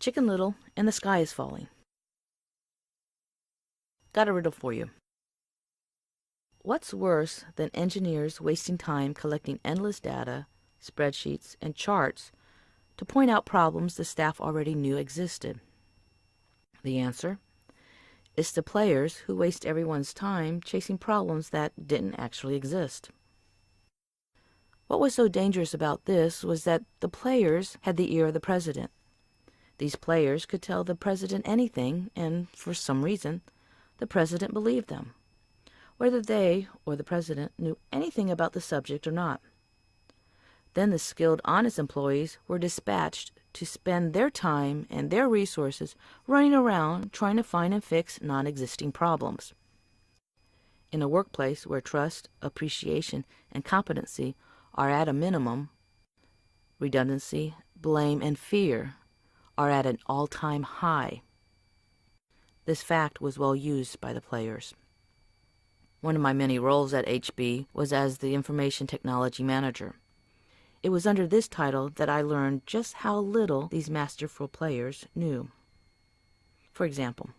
Chicken Little and the Sky is Falling. Got a riddle for you. What's worse than engineers wasting time collecting endless data, spreadsheets, and charts to point out problems the staff already knew existed? The answer? It's the players who waste everyone's time chasing problems that didn't actually exist. What was so dangerous about this was that the players had the ear of the president. These players could tell the president anything, and for some reason, the president believed them, whether they or the president knew anything about the subject or not. Then the skilled, honest employees were dispatched to spend their time and their resources running around trying to find and fix non-existing problems. In a workplace where trust, appreciation, and competency are at a minimum, redundancy, blame, and fear are at an all-time high. This fact was well used by the players. One of my many roles at HB was as the Information Technology Manager. It was under this title that I learned just how little these masterful players knew. For example,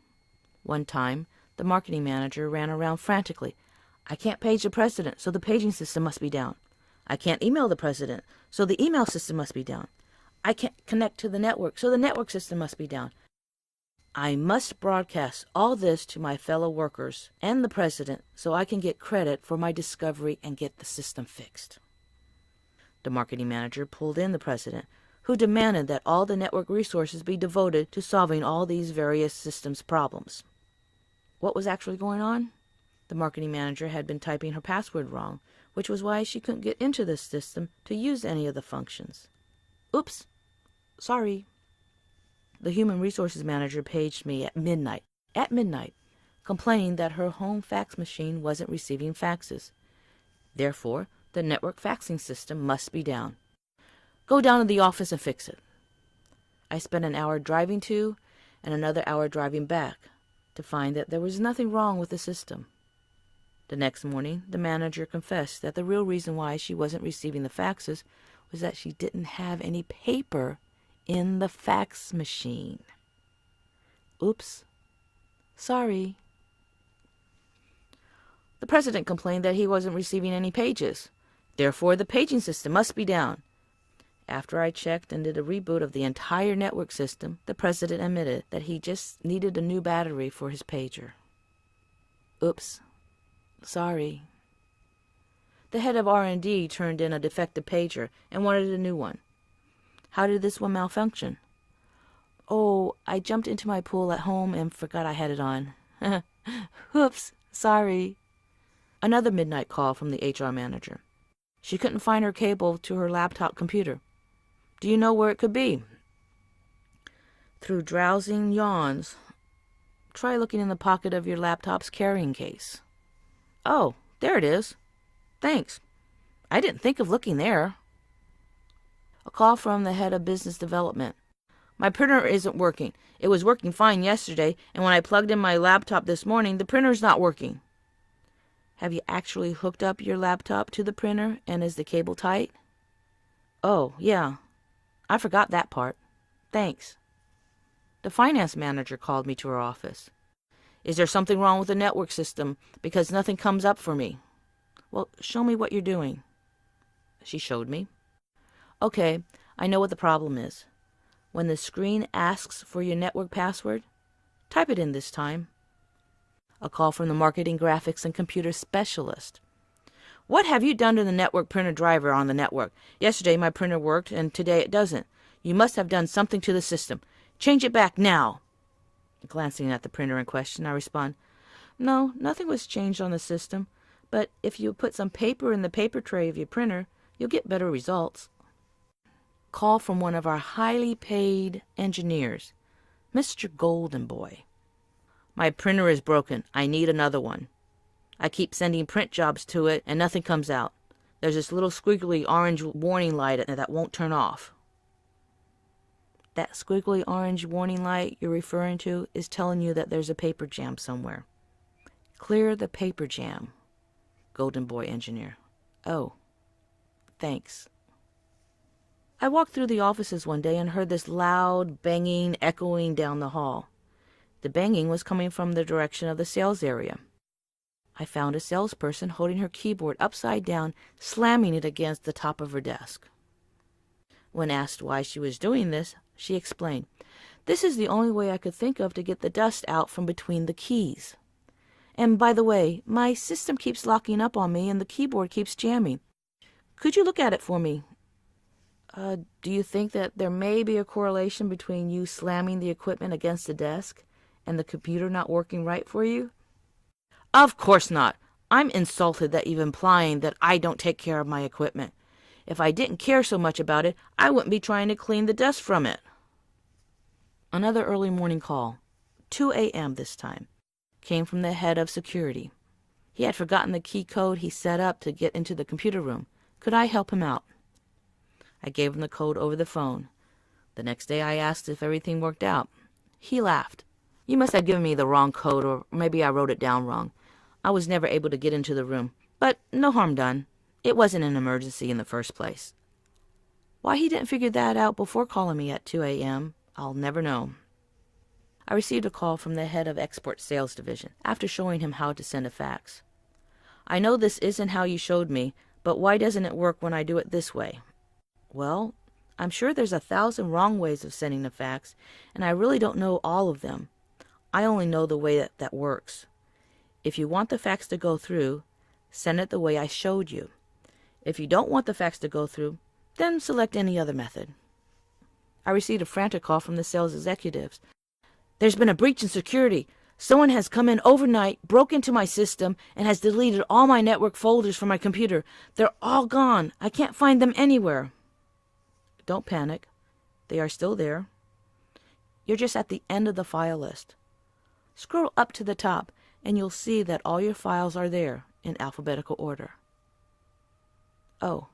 one time, the marketing manager ran around frantically. I can't page the president, so the paging system must be down. I can't email the president, so the email system must be down. I can't connect to the network, so the network system must be down. I must broadcast all this to my fellow workers and the president so I can get credit for my discovery and get the system fixed. The marketing manager pulled in the president, who demanded that all the network resources be devoted to solving all these various systems problems. What was actually going on? The marketing manager had been typing her password wrong, which was why she couldn't get into the system to use any of the functions. Oops, sorry. The human resources manager paged me at midnight, complaining that her home fax machine wasn't receiving faxes. Therefore, the network faxing system must be down. Go down to the office and fix it. I spent an hour driving to and another hour driving back to find that there was nothing wrong with the system. The next morning, the manager confessed that the real reason why she wasn't receiving the faxes was that she didn't have any paper in the fax machine. Oops. Sorry. The president complained that he wasn't receiving any pages. Therefore, the paging system must be down. After I checked and did a reboot of the entire network system, the president admitted that he just needed a new battery for his pager. Oops. Sorry. The head of R&D turned in a defective pager and wanted a new one. How did this one malfunction? Oh, I jumped into my pool at home and forgot I had it on. Oops. Sorry. Another midnight call from the HR manager. She couldn't find her cable to her laptop computer. Do you know where it could be? Through drowsing yawns, try looking in the pocket of your laptop's carrying case. Oh, there it is. Thanks. I didn't think of looking there. A call from the head of business development. My printer isn't working. It was working fine yesterday, and when I plugged in my laptop this morning, the printer's not working. Have you actually hooked up your laptop to the printer, and is the cable tight? Oh, yeah. I forgot that part. Thanks. The finance manager called me to her office. Is there something wrong with the network system? Because nothing comes up for me. Well, show me what you're doing. She showed me. Okay, I know what the problem is. When the screen asks for your network password, type it in this time. A call from the marketing, graphics, and computer specialist. What have you done to the network printer driver on the network? Yesterday my printer worked, and today it doesn't. You must have done something to the system. Change it back now. Glancing at the printer in question, I respond, No, nothing was changed on the system, but if you put some paper in the paper tray of your printer, you'll get better results. Call from one of our highly paid engineers, Mr. Golden Boy. My printer is broken. I need another one. I keep sending print jobs to it, and nothing comes out. There's this little squiggly orange warning light that won't turn off. That squiggly orange warning light you're referring to is telling you that there's a paper jam somewhere. Clear the paper jam. Golden Boy engineer. Oh, thanks. I walked through the offices one day and heard this loud banging echoing down the hall. The banging was coming from the direction of the sales area. I found a salesperson holding her keyboard upside down, slamming it against the top of her desk. When asked why she was doing this, she explained, "This is the only way I could think of to get the dust out from between the keys. And by the way, my system keeps locking up on me and the keyboard keeps jamming. Could you look at it for me?" Do you think that there may be a correlation between you slamming the equipment against the desk and the computer not working right for you?" "Of course not. I'm insulted that you're implying that I don't take care of my equipment. If I didn't care so much about it, I wouldn't be trying to clean the dust from it." Another early morning call, 2 a.m. this time, came from the head of security. He had forgotten the key code he set up to get into the computer room. Could I help him out? I gave him the code over the phone. The next day I asked if everything worked out. He laughed. "You must have given me the wrong code, or maybe I wrote it down wrong. I was never able to get into the room, but no harm done. It wasn't an emergency in the first place." Why he didn't figure that out before calling me at 2 a.m., I'll never know. I received a call from the head of export sales division after showing him how to send a fax. "I know this isn't how you showed me, but why doesn't it work when I do it this way?" "Well, I'm sure there's 1,000 wrong ways of sending a fax, and I really don't know all of them. I only know the way that works. If you want the fax to go through, send it the way I showed you. If you don't want the fax to go through, then select any other method." I received a frantic call from the sales executives. "There's been a breach in security. Someone has come in overnight, broke into my system, and has deleted all my network folders from my computer. They're all gone. I can't find them anywhere." Don't panic. They are still there. You're just at the end of the file list. Scroll up to the top, and you'll see that all your files are there in alphabetical order. Oh.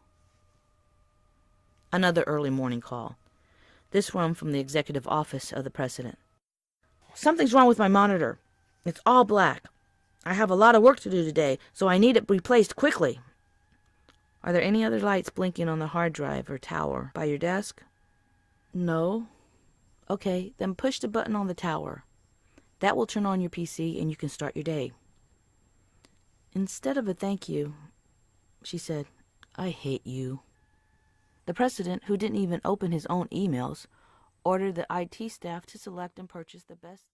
Another early morning call. This one from the executive office of the president. "Something's wrong with my monitor. It's all black. I have a lot of work to do today, so I need it replaced quickly." "Are there any other lights blinking on the hard drive or tower by your desk?" "No." "Okay, then push the button on the tower. That will turn on your PC and you can start your day." Instead of a thank you, she said, "I hate you." The president, who didn't even open his own emails, ordered the IT staff to select and purchase the best